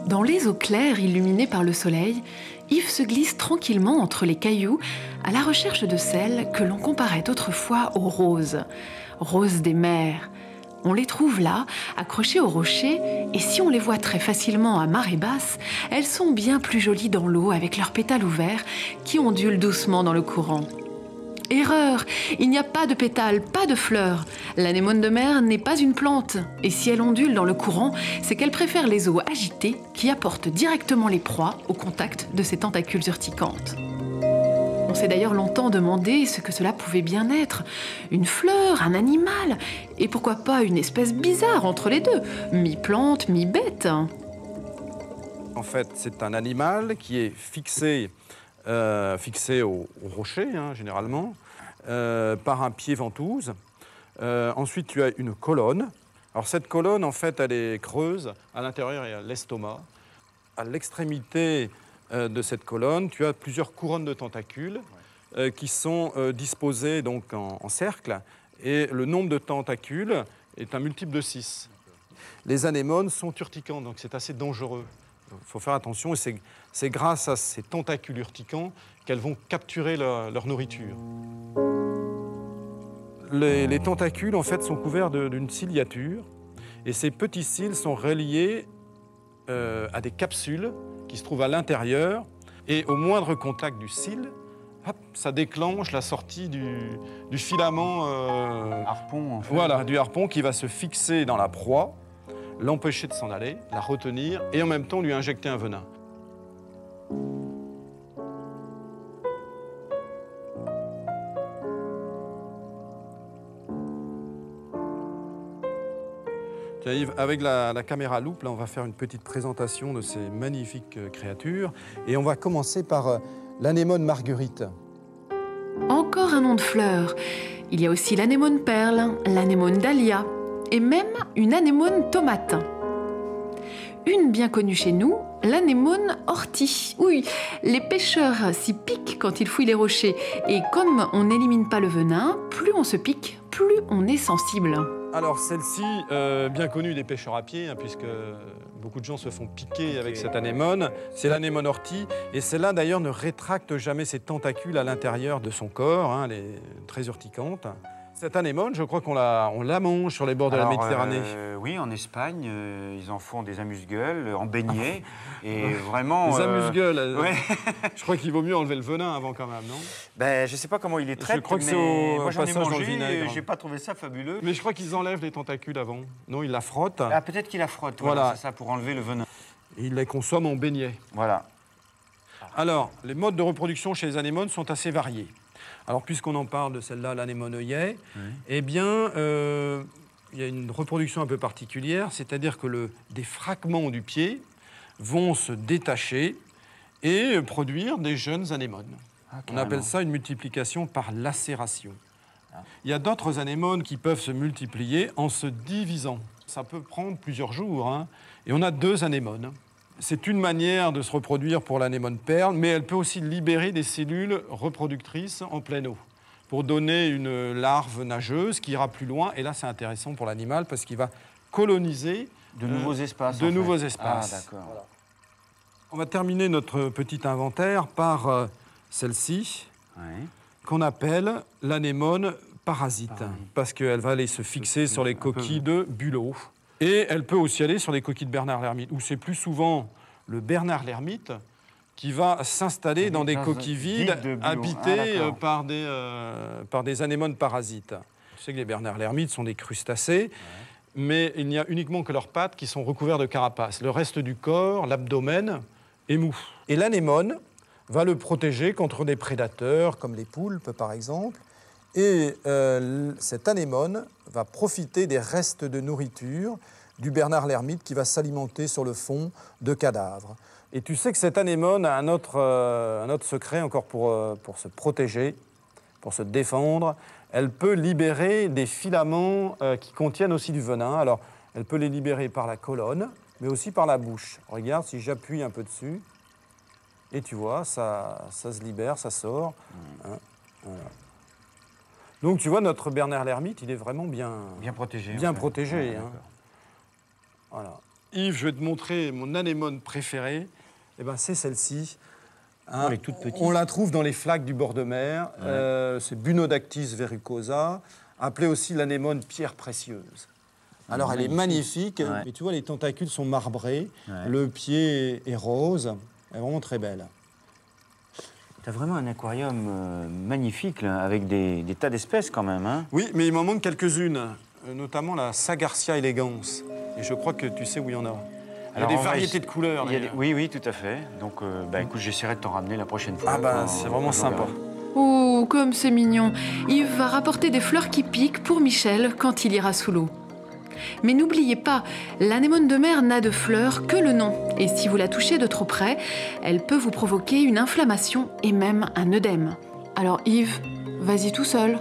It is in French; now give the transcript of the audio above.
Dans les eaux claires illuminées par le soleil, Yves se glisse tranquillement entre les cailloux à la recherche de celles que l'on comparait autrefois aux roses. Roses des mers. On les trouve là, accrochées aux rochers, et si on les voit très facilement à marée basse, elles sont bien plus jolies dans l'eau avec leurs pétales ouverts qui ondulent doucement dans le courant. Erreur! Il n'y a pas de pétales, pas de fleurs. L'anémone de mer n'est pas une plante. Et si elle ondule dans le courant, c'est qu'elle préfère les eaux agitées qui apportent directement les proies au contact de ses tentacules urticantes. On s'est d'ailleurs longtemps demandé ce que cela pouvait bien être. Une fleur, un animal, et pourquoi pas une espèce bizarre entre les deux, mi-plante, mi-bête. En fait, c'est un animal qui est fixé au rocher, généralement, par un pied ventouse. Ensuite, tu as une colonne. Alors, cette colonne, en fait, elle est creuse. À l'intérieur, il y a l'estomac. À l'extrémité de cette colonne, tu as plusieurs couronnes de tentacules qui sont disposées donc, en cercle. Et le nombre de tentacules est un multiple de 6. Les anémones sont urticantes, donc c'est assez dangereux. Il faut faire attention, et c'est grâce à ces tentacules urticants qu'elles vont capturer leur nourriture. Les tentacules, en fait, sont couverts d'une ciliature, et ces petits cils sont reliés à des capsules qui se trouvent à l'intérieur, et au moindre contact du cil, hop, ça déclenche la sortie du filament... harpon, en fait. Voilà, du harpon qui va se fixer dans la proie, l'empêcher de s'en aller, la retenir et en même temps lui injecter un venin. Tiens Yves, avec la caméra loupe, là, on va faire une petite présentation de ces magnifiques créatures. Et on va commencer par l'anémone marguerite. Encore un nom de fleur. Il y a aussi l'anémone perle, l'anémone dahlia, et même une anémone tomate. Une bien connue chez nous, l'anémone ortie. Oui, les pêcheurs s'y piquent quand ils fouillent les rochers. Et comme on n'élimine pas le venin, plus on se pique, plus on est sensible. Alors celle-ci, bien connue des pêcheurs à pied, puisque beaucoup de gens se font piquer avec cette anémone, c'est l'anémone ortie. Et celle-là, d'ailleurs, ne rétracte jamais ses tentacules à l'intérieur de son corps. Elle est très urticante. Cette anémone, je crois qu'on la mange sur les bords de la Méditerranée. Oui, en Espagne, ils en font des amuse-gueules en beignet. Et vraiment... Des amuse-gueules. Ouais. Je crois qu'il vaut mieux enlever le venin avant quand même, non? Ben, je ne sais pas comment il est traité, je crois que mais moi j'en ai mangé et je n'ai pas trouvé ça fabuleux. Mais je crois qu'ils enlèvent les tentacules avant. Non, ils la frottent. Ah, peut-être qu'ils la frottent, voilà. C'est ça, pour enlever le venin. Et ils les consomment en beignet. Voilà. Alors, les modes de reproduction chez les anémones sont assez variés. Alors, puisqu'on en parle de celle-là, l'anémone œillet, eh bien, il y a une reproduction un peu particulière, c'est-à-dire que des fragments du pied vont se détacher et produire des jeunes anémones. On appelle ça une multiplication par lacération. Il y a d'autres anémones qui peuvent se multiplier en se divisant. Ça peut prendre plusieurs jours, et on a 2 anémones. C'est une manière de se reproduire pour l'anémone perle, mais elle peut aussi libérer des cellules reproductrices en pleine eau pour donner une larve nageuse qui ira plus loin. Et là, c'est intéressant pour l'animal parce qu'il va coloniser de nouveaux espaces. Ah, d'accord. Voilà. On va terminer notre petit inventaire par celle-ci, qu'on appelle l'anémone parasite, parce qu'elle va aller se fixer sur les coquilles de Bulow. Et elle peut aussi aller sur les coquilles de Bernard l'ermite, où c'est plus souvent le Bernard l'ermite qui va s'installer dans des coquilles vides habitées par des anémones parasites. Tu sais que les Bernard l'ermite sont des crustacés, mais il n'y a uniquement que leurs pattes qui sont recouvertes de carapace. Le reste du corps, l'abdomen, est mou. Et l'anémone va le protéger contre des prédateurs, comme les poulpes par exemple. Et cette anémone va profiter des restes de nourriture du Bernard l'ermite qui va s'alimenter sur le fond de cadavres. Et tu sais que cette anémone a un autre secret encore pour se protéger, pour se défendre. Elle peut libérer des filaments qui contiennent aussi du venin. Alors, elle peut les libérer par la colonne, mais aussi par la bouche. Regarde, si j'appuie un peu dessus, et tu vois, ça se libère, ça sort. Voilà. Donc, tu vois, notre Bernard l'ermite, il est vraiment bien protégé. Voilà. Yves, je vais te montrer mon anémone préférée. Eh ben, c'est celle-ci. Hein, elle est toute petite. On la trouve dans les flaques du bord de mer. Ouais. C'est Bunodactys verrucosa, appelée aussi l'anémone pierre précieuse. Alors, elle est magnifique. Ouais. Et tu vois, les tentacules sont marbrés. Ouais. Le pied est rose. Elle est vraiment très belle. Tu as vraiment un aquarium magnifique, là, avec des tas d'espèces quand même. Hein. Oui, mais il m'en manque quelques-unes, notamment la Sagarcia elegans. Et je crois que tu sais où il y en a. Il y a des variétés de couleurs. Oui, oui, tout à fait. Donc, écoute, j'essaierai de t'en ramener la prochaine fois. Ah ben, c'est vraiment sympa. Oh, comme c'est mignon. Yves va rapporter des fleurs qui piquent pour Michel quand il ira sous l'eau. Mais n'oubliez pas, l'anémone de mer n'a de fleurs que le nom. Et si vous la touchez de trop près, elle peut vous provoquer une inflammation et même un œdème. Alors Yves, vas-y tout seul.